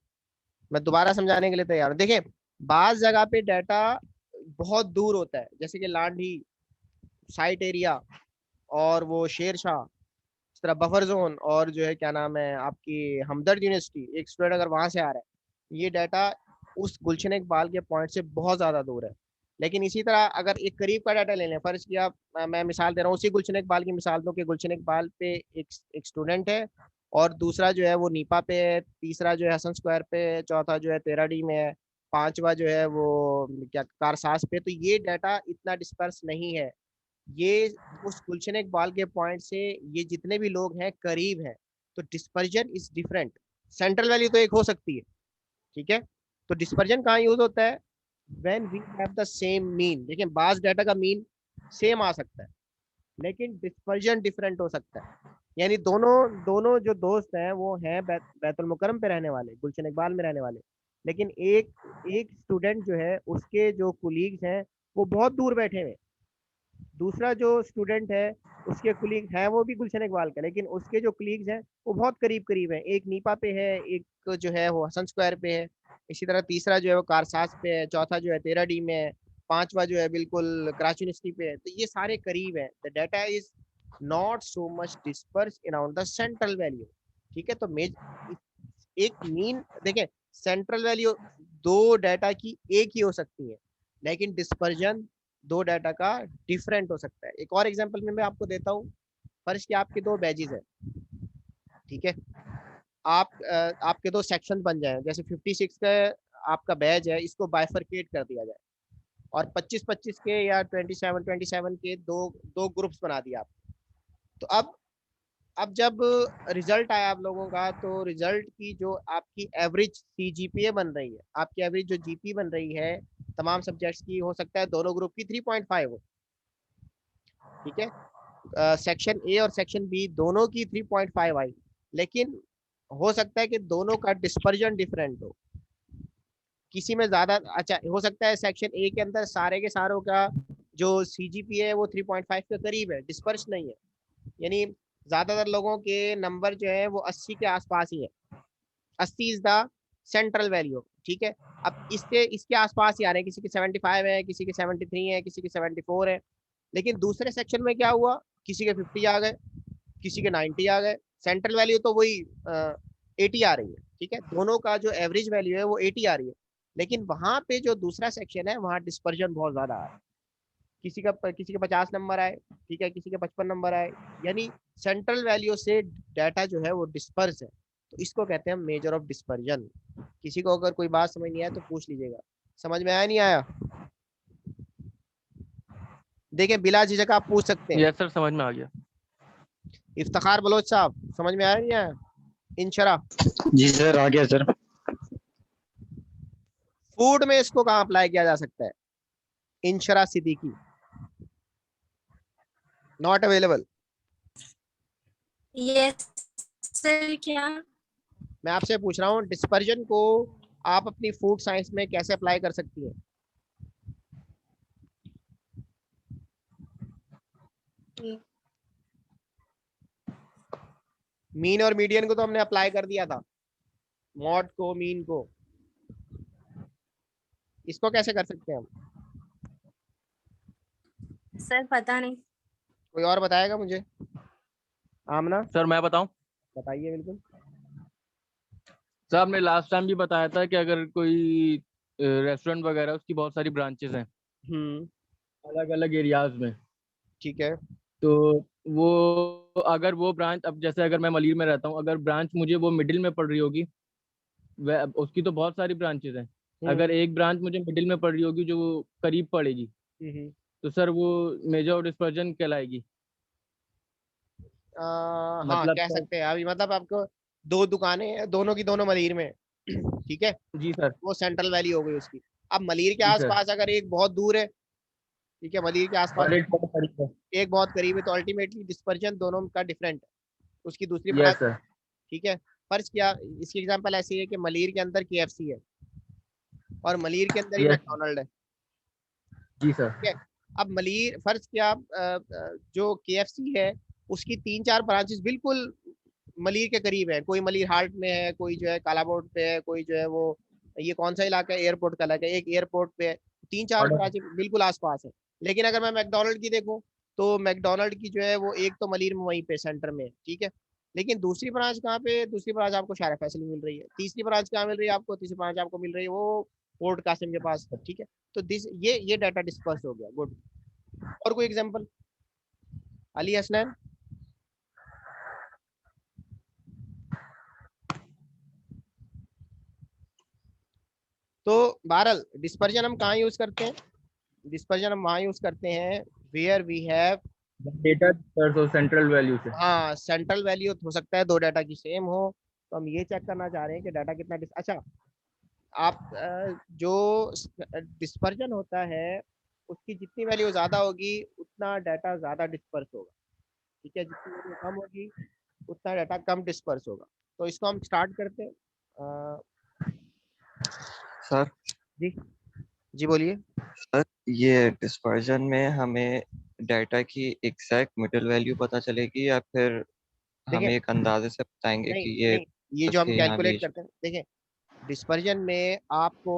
मैं दोबारा समझाने के लिए तैयार हूँ। देखिए बाज जगह पे डाटा बहुत दूर होता है, जैसे कि लांढी साइट एरिया और वो शेरशाह, इस तरह बफर जोन, और जो है क्या नाम है आपकी हमदर्द यूनिवर्सिटी, एक स्टूडेंट अगर वहां से आ रहा है, ये डाटा उस गुलशन इकबाल के पॉइंट से बहुत ज्यादा दूर है। लेकिन इसी तरह अगर एक करीब का डाटा ले लें, फर्ज किया मैं मिसाल दे रहा हूँ, उसी गुलशन इकबाल की मिसाल दूं कि गुलशन इकबाल पे एक स्टूडेंट है, और दूसरा जो है वो नीपा पे है, तीसरा जो है हसन स्क्वायर पे है, चौथा जो है 13D में है, पांचवा जो है वो क्या कारसास पे, तो ये डाटा इतना डिस्पर्स नहीं है। ये उस गुलशन इकबाल के पॉइंट से ये जितने भी लोग हैं करीब हैं, तो dispersion is different. Central value तो एक हो सकती है, ठीक है, तो डिस्पर्जन कहाँ यूज होता है? When we have the same mean. देखिए बास डाटा का मीन सेम आ सकता है, लेकिन डिस्पर्जन डिफरेंट हो सकता है। यानी दोनों दोनों जो दोस्त हैं वो हैं बैतुल मुकर्रम पे रहने वाले, गुलशन इकबाल में रहने वाले, लेकिन एक एक स्टूडेंट जो है उसके जो कुलीग्स हैं वो बहुत दूर बैठे हुए, दूसरा जो स्टूडेंट है उसके कुलीग हैं वो भी गुलशन इकबाल का, लेकिन उसके जो कुलीग्स हैं वो बहुत करीब करीब हैं, एक नीपा पे है, एक जो है वो हसन स्क्वायर पे है, इसी तरह तीसरा जो है वो कारसास पे है, चौथा जो है 13D में है, पांचवा जो है बिल्कुल कराची यूनिवर्सिटी पे है, तो ये सारे करीब है। The data is not so much disperse around the central value, ठीक है। तो एक मीन देखें, सेंट्रल वैल्यू दो डाटा की एक ही हो सकती है, लेकिन डिस्पर्जन दो डाटा का डिफरेंट हो सकता है। एक और एग्जांपल में मैं आपको देता हूँ, फर्ज कि आपके दो बैजेस हैं, ठीक है, आपके दो सेक्शन बन जाए, जैसे 56 का आपका बैज है, इसको बाइफरकेट कर दिया जाए, और 25-25 के या 27-27 के दो दो ग्रुप्स बना दिया आप। तो अब जब रिजल्ट आया आप लोगों का, तो रिजल्ट की जो आपकी एवरेज CGPA बन रही है, आपकी एवरेज जो GP बन रही है तमाम सब्जेक्ट्स की, हो सकता है दोनों ग्रुप की 3.5 हो, ठीक है, सेक्शन ए और सेक्शन बी दोनों की 3.5 आई, लेकिन हो सकता है कि दोनों का डिस्पर्जन डिफरेंट हो, किसी में ज्यादा अच्छा हो सकता है सेक्शन ए के अंदर सारे के सारों का जो CGPA है वो 3.5 के करीब है, डिस्पर्स नहीं है, यानी ज्यादातर लोगों के नंबर जो है वो 80 के आसपास ही है, 80 इज द सेंट्रल वैल्यू, ठीक है। अब इसके आसपास ही आ रहे हैं, किसी के 75 है, किसी के 73 है, किसी के 74 है, लेकिन दूसरे सेक्शन में क्या हुआ, किसी के 50 आ गए, किसी के 90 आ गए, सेंट्रल वैल्यू तो वही 80 आ रही है, ठीक है, दोनों का जो एवरेज वैल्यू है वो 80 आ रही है, लेकिन वहां पे जो दूसरा सेक्शन है वहां डिस्पर्जन बहुत ज्यादा आ रहा है, किसी के 50 नंबर आए, ठीक है, किसी के 55 नंबर आए, यानी सेंट्रल वैल्यू से डाटा जो है वो डिस्पर्स है, तो इसको कहते हैं मेजर ऑफ डिस्पर्जन। किसी को अगर कोई बात समझ नहीं आया तो पूछ लीजिएगा, समझ में आया नहीं आया? देखिए बिला झिझक आप पूछ सकते हैं। यस सर, समझ में आ गया। इफ्तिखार बलोच साहब समझ में आया नहीं आया? इंशरा जी सर, आ गया सर। फूड में इसको कहाँ अप्लाई किया जा सकता है? Inshra Siddiqui not available. Yes sir, क्या? मैं आपसे पूछ रहा हूँ डिस्पर्जन को आप अपनी फूड साइंस में कैसे अप्लाई कर सकती हैं? मीन और मीडियन को तो हमने अप्लाई कर दिया था, मॉड को, मीन को, इसको कैसे कर सकते हैं हम? सर पता नहीं। कोई और बताएगा मुझे? आमना सर मैं बताऊं? बताइए बिल्कुल। सर आपने लास्ट टाइम भी बताया था कि अगर कोई रेस्टोरेंट वगैरह, उसकी बहुत सारी ब्रांचेस हैं अलग अलग एरियाज में, ठीक है। तो वो अगर वो ब्रांच, अब जैसे अगर मैं मलिर में रहता हूँ, अगर ब्रांच मुझे वो मिडिल में पड़ रही होगी, वह उसकी तो बहुत सारी ब्रांचेस हैं, अगर एक ब्रांच मुझे मिडिल में पड़ रही होगी जो करीब पड़ेगी, तो सर वो मेजर डिस्पर्जन कहलाएगी। हाँ मतलब कह सर, सकते हैं अभी, मतलब आपको दो दुकानें हैं, दोनों की दोनों मलिर में ठीक है, जी सर, वो सेंट्रल वैली हो गई उसकी। अब मलिर के जी सर, आसपास अगर एक बहुत दूर है, ठीक है, मलिर के आसपास और एक बहुत करीब है। एक बहुत करीब है, तो अल्टीमेटली डिस्पर्जन दोनों का डिफरेंट है, उसकी दूसरी यस ब्रांच। सर। ठीक है, फर्ज किया, इसकी एग्जांपल ऐसी है कि मलिर के अंदर केएफसी है और मलिर के अंदर ही यस, मैकडोनल्ड है। जी सर, ठीक है, अब मलिर फर्ज किया जो केएफसी है उसकी 3-4 ब्रांचेस बिल्कुल मलिर के करीब है, कोई मलिर हाल्ट में है, कोई जो है कालाबोर्ड पे है, कोई जो है वो, ये कौन सा इलाका है, एयरपोर्ट का इलाका है, एक एयरपोर्ट पे है, 3-4 ऑर्डर। ब्रांचेस बिल्कुल आसपास है। लेकिन अगर मैं मैकडोनल्ड की देखूं, तो मैकडोनल्ड की जो है वो एक तो मलिर में वहीं पे सेंटर में है, ठीक है, लेकिन दूसरी ब्रांच कहाँ पे, दूसरी ब्रांच आपको शारा फैसली मिल रही है, तीसरी ब्रांच कहाँ मिल रही है आपको, तीसरी ब्रांच आपको मिल रही है वो पोर्ट कासिम के पास है। ठीक है, तो दिस ये डाटा डिस्पर्स हो गया, गुड। और कोई एग्जांपल, अली हसनैन? तो बहरहाल डिस्पर्जन हम कहाँ यूज करते हैं, डिस्पर्जन हम वहाँ यूज करते हैं where we have, data sir central value से। हाँ सेंट्रल वैल्यू हो सकता है दो डाटा की सेम हो, तो हम ये चेक करना चाह रहे हैं कि डाटा कितना अच्छा, आप जो डिस्पर्जन होता है उसकी जितनी वैल्यू ज्यादा होगी उतना डाटा ज्यादा डिस्पर्स होगा, ठीक है, जितनी वैल्यू कम होगी उतना डाटा कम डिस्पर्स होगा। तो इसको हम स्टार्ट करते हैं। सर जी जी बोलिए। सर ये डिस्पर्जन में हमें डाटा की एग्जैक्ट मिडल वैल्यू पता चलेगी या फिर हम देखिए, एक अंदाजे से बताएंगे नहीं कि ये नहीं, ये जो बस हम ये यहाँ कैलकुलेट बीच। करते हैं, देखिए डिस्पर्जन में आपको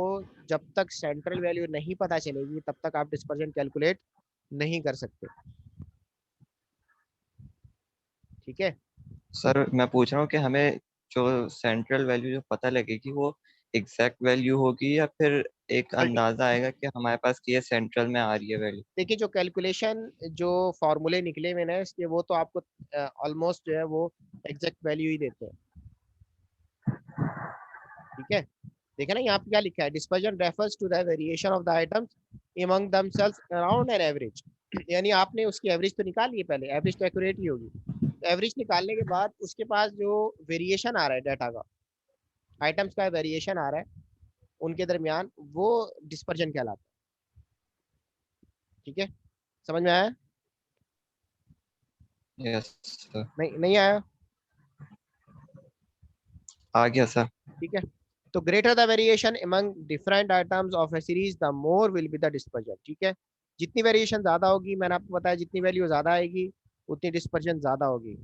जब तक सेंट्रल वैल्यू नहीं पता चलेगी तब तक आप डिस्पर्जन कैलकुलेट नहीं कर सकते, ठीक है। सर मैं पूछ रहा हूँ कि हमें जो सेंट्रल वैल्यू जो पता लगेगी वो एग्जैक्ट वैल्यू होगी या फिर एक अल्टी अंदाजा आएगा कि हमारे पास कि ये सेंट्रल में आ रही है वैल्यू। देखिए, जो कैलकुलेशन जो फॉर्मूले निकले हुए हैं इसके, वो तो आपको ऑलमोस्ट जो है वो एग्जैक्ट वैल्यू ही देते हैं, ठीक है। देखिए ना यहाँ पे क्या लिखा है, dispersion refers to the variation of the items among themselves around an average। यानी आपने उसकी एवरेज तो निकाल ली है, पहले एवरेज तो एक्यूरेट ही होगी, तो एवरेज निकालने के बाद उसके पास जो वेरिएशन आ रहा है डाटा का, आइटम्स का वेरिएशन आ रहा है उनके दरमियान, वो डिस्पर्जन कहलाता है, ठीक है। समझ में आया? यस सर, नहीं नहीं आया? आ गया सर। ठीक है, तो greater the variation among different items of A series the more will be the dispersion, ठीक है। जितनी वेरिएशन ज्यादा होगी, मैंने आपको बताया जितनी वैल्यू ज्यादा आएगी उतनी डिस्पर्जन ज्यादा होगी।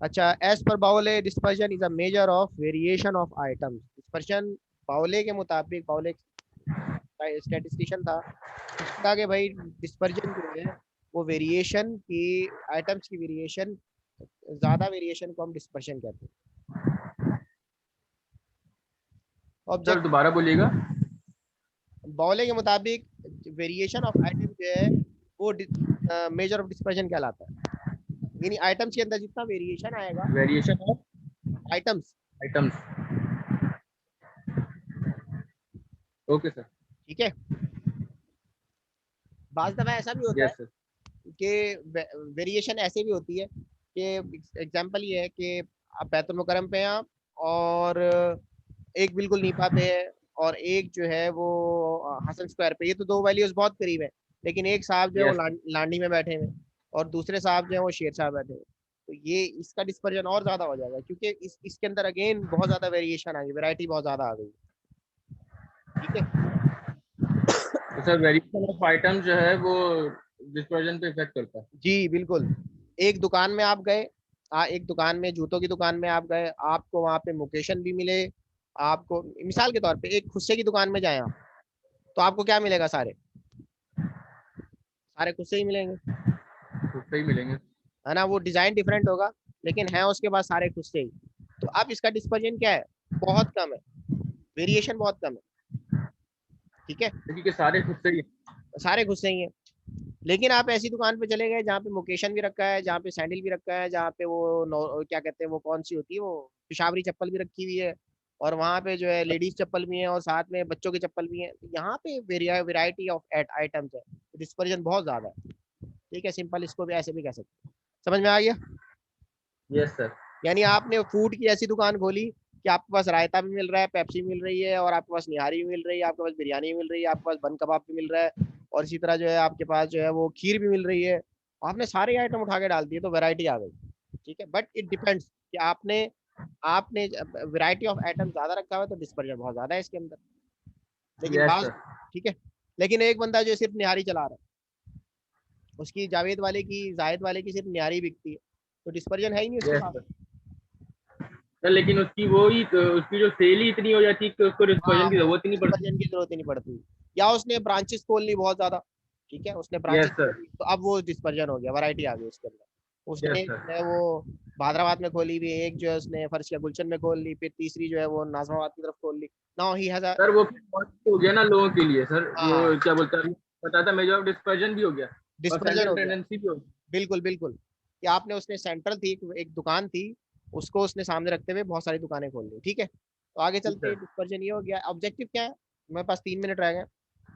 अच्छा, एज पर बाउले dispersion is a measure of variation of items, dispersion बाउले के मुताबिक, बाउले स्टैटिस्टिशियन था, उसने कहा कि भाई डिस्पर्जन जो है वो वेरिएशन की, आइटम्स की वेरिएशन, ज्यादा वेरिएशन को हम डिस्पर्जन कहते हैं। सर ऑब्जेक्ट दोबारा बोलिएगा। बाउले के मुताबिक वेरिएशन ऑफ आइटम जो है वो मेजर ऑफ डिस्पर्जन कहलाता है, यानी आइटम्स के अंदर जितना वेरिएशन आएगा, variation of items, items. Okay sir. ठीक है। बाज दफा ऐसा भी होता है यस सर। कि वेरिएशन ऐसे भी होती है कि एग्जांपल ये है कि आप बैतुल मुकर्रम पे हैं आप, और एक बिल्कुल नीपा पे है, और एक जो है वो हसन स्क्वायर पे, ये तो दो वैल्यूज बहुत करीब है, लेकिन एक साहब जो है वो यस सर। लांडी में बैठे हुए हैं और दूसरे साहब जो है वो शेर साहब बैठे हुए हैं, तो ये इसका डिस्पर्जन और ज्यादा हो जाएगा, क्योंकि इसके अंदर अगेन बहुत ज्यादा वेरिएशन आ गई, वैरायटी बहुत ज्यादा आ गई, ठीक है। तो सर वेरिएशन ऑफ आइटम जो है वो डिस्पर्जन पे इफेक्ट करता है। जी बिल्कुल, एक दुकान में आप गए, एक दुकान में, जूतों की दुकान में आप गए, आपको वहां पे लोकेशन भी मिले, आपको मिसाल के तौर पे एक खुस्से की दुकान में जाए आप, तो आपको क्या मिलेगा, सारे सारे खुस्से ही मिलेंगे, उससे ही मिलेंगे। है ना, वो डिजाइन डिफरेंट होगा लेकिन है उसके पास सारे खुस्से ही। तो अब इसका डिस्पर्जन क्या है, बहुत कम है, वेरिएशन बहुत कम है, ठीक है, क्योंकि सारे खुद से ही। सारे खुस्से ही हैं। लेकिन आप ऐसी दुकान पे चले गए जहाँ पे लोकेशन भी रखा है, जहाँ पे सैंडल भी रखा है, जहाँ पे वो क्या कहते हैं, वो कौन सी होती है वो पिशावरी चप्पल भी रखी हुई है, और वहाँ पे जो है लेडीज चप्पल भी है और साथ में बच्चों की चप्पल भी है, तो यहाँ पे वेराइटी ऑफ आइटम्स है, डिस्पर्जन बहुत ज्यादा है, ठीक है, सिंपल इसको भी ऐसे भी कह सकते हैं। समझ में आ गया? Yes sir. यानी आपने फूड की ऐसी दुकान खोली कि आपके पास रायता भी मिल रहा है, पेप्सी मिल रही है, और आपके पास निहारी भी मिल रही है, आपके पास बिरयानी भी मिल रही है, आपके पास बन कबाब भी मिल रहा है, और इसी तरह जो है आपके पास जो है वो खीर भी मिल रही है। आपने सारे आइटम उठा के डाल दिए तो वैरायटी आ गई। ठीक है, बट इट डिपेंड्स कि आपने आपने वैरायटी ऑफ आइटम ज्यादा रखा हुआ है तो डिस्पर्जन बहुत ज्यादा है इसके अंदर। लेकिन यस बात, सर। ठीक है, लेकिन एक बंदा जो सिर्फ निहारी चला रहा है, उसकी जावेद वाले की, जायद वाले की सिर्फ निहारी बिकती है, तो डिस्पर्जन है ही नहीं उसके यस पास। सर। सर लेकिन उसकी उसकी जो सेल ही इतनी हो जाती है कि उसको डिस्पर्जन की जरूरत ही नहीं पड़ती। डिस्पर्जन की जरूरत ही नहीं पड़ती, या उसने ब्रांचेस खोल ली बहुत ज्यादा। ठीक है, उसने ब्रांचेस यस सर। खोल ली तो अब वो डिस्पर्जन हो गया, वैरायटी आ गई उसके अंदर। उसने यस जो सर। है वो भादराबाद में खोली भी, एक जो है उसने फर्श या गुलशन में खोल ली, फिर तीसरी जो है वो नाजमाबाद की तरफ खोल ली। Now he has a, sir वो हो गया ना लोगों के लिए सर, वो हाँ, क्या बोलता है, पता था मेजर ऑफ डिस्पर्जन भी हो गया और डिस्पर्जन सेंट्रल हो गया। टेंडेंसी भी हो गया। बिल्कुल बिल्कुल, कि आपने उसने सेंट्रल थी, एक दुकान थी, उसको उसने सामने रखते हुए बहुत सारी दुकानें खोल ली। ठीक है, तो आगे जी चलते सर। हैं। डिस्पर्जन ये हो गया। ऑब्जेक्टिव क्या है? मेरे पास 3 मिनट रह गए।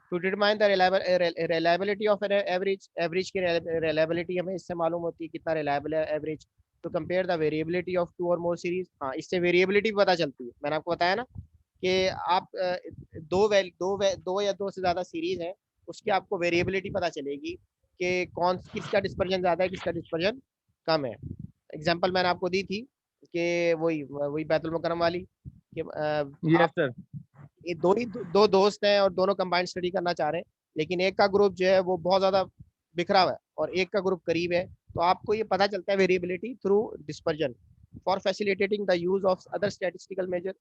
To determine the reliability of average, average की रिलायबिलिटी हमें इससे मालूम होती है कितना रिलायबल है एवरेज। तो कंपेयर द वेरिएबिलिटी ऑफ 2 और मोर सीरीज, हाँ इससे वेरिएबिलिटी भी पता चलती है। मैंने आपको बताया ना कि आप दो या दो से ज्यादा सीरीज है, उसकी आपको वेरिएबिलिटी पता चलेगी कि कौन किसका डिस्पर्जन ज्यादा है, किसका डिस्पर्जन कम है। एग्जांपल मैंने आपको दी थी कि वही वही बैतुल मुकर्रम वाली कि यस आप सर। ये दो दोस्त हैं और दोनों कंबाइंड स्टडी करना चाह रहे हैं, लेकिन एक का ग्रुप जो है वो बहुत ज्यादा बिखरा हुआ है और एक का ग्रुप करीब है, तो आपको ये पता चलता है variability through dispersion for facilitating the use of other statistical measure.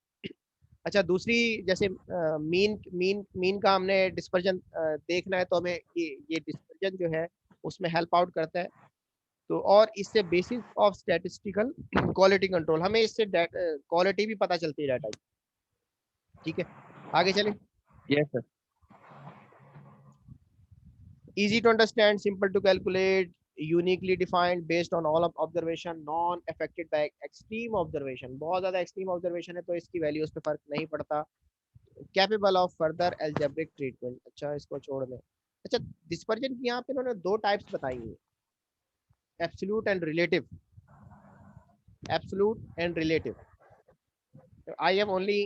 अच्छा, दूसरी जैसे मीन मीन मीन का हमने डिस्पर्जन देखना है, तो हमें ये डिस्पर्जन जो है उसमें हेल्प आउट करता है। तो और इससे basis of statistical quality control, हमें इससे क्वालिटी भी पता चलती है डाटा की। ठीक है, आगे चलें। Yes sir. Easy to understand, simple to calculate, uniquely defined based on all of observation, non affected by extreme observation। बहुत ज्यादा extreme observation है तो इसकी वैल्यूज पे फर्क नहीं पड़ता। Capable of further algebraic treatment. अच्छा, इसको छोड़ दें। अच्छा, डिस्पर्जन की यहाँ पे इन्होंने दो टाइप्स बताई हैं, absolute and relative. Absolute and relative. I am only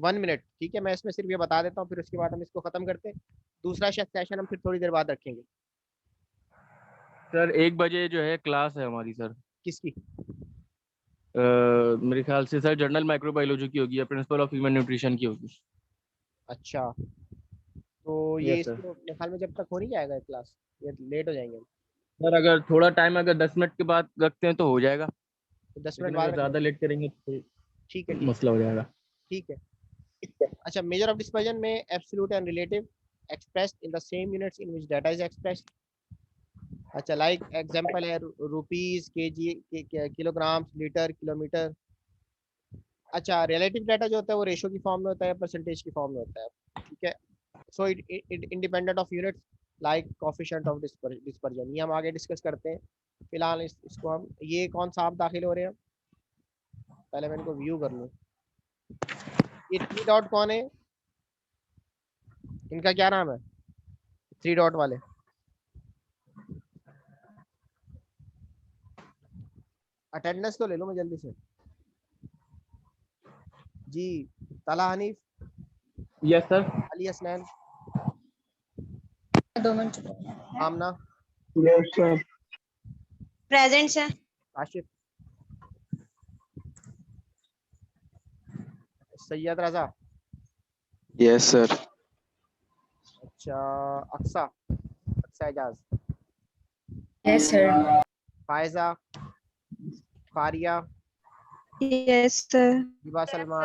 1 minute. ठीक है, मैं इसमें सिर्फ ये बता देता हूँ, फिर उसके बाद हम इसको खत्म करते हैं। दूसरा सेशन हम फिर थोड़ी देर बाद रखेंगे। सर 1 बजे जो है क्लास है हमारी सर। किसकी? मेरे ख्याल से सर जनरल माइक्रोबायोलॉजी की होगी या प्रिंसिपल ऑफ ह्यूमन न्यूट्रिशन की होगी। अच्छा, तो ये यस सर। इसको मेरे ख्याल में जब तक हो नहीं जाएगा क्लास, ये लेट हो जाएंगे। सर अगर थोड़ा टाइम अगर 10 मिनट के बाद रखते हैं तो हो जाएगा, तो 10 मिनट लेकिन बाद अगर रख ज़्यादा लेते लेट करेंगे तो हैं। ठीक है, मसला हो जाएगा। ठीक है। अच्छा, मेजर ऑफ डिस्पर्जन में absolute and relative expressed in the same units in which data is expressed. अच्छा, लाइक एग्जांपल है rupees, KG, kilogram, litre, kilometre. अच्छा, रिलेटिव डाटा जो होता है वो रेशो की फॉर्म में होता है, परसेंटेज की फॉर्म में होता है। ठीक है, so it independent of units like coefficient of dispersion, ये हम आगे डिस्कस करते हैं। फिलहाल इसको हम, ये कौन सा आप दाखिल हो रहे हैं, पहले मैं इनको व्यू कर लूँ। ये 3 डॉट कौन है, इनका क्या नाम है, 3 डॉट वाले? अटेंडेंस तो ले लो मैं जल्दी से। जी, Talha Hanif, yes sir. Ali Asnain, 2 minute. Amna, yes sir. Present sir. Asif, Syed Raza. Yes sir. अच्छा, Aqsa, Aqsa Ejaz, yes sir. Faiza, Fariya, yes sir. Hiba Salman,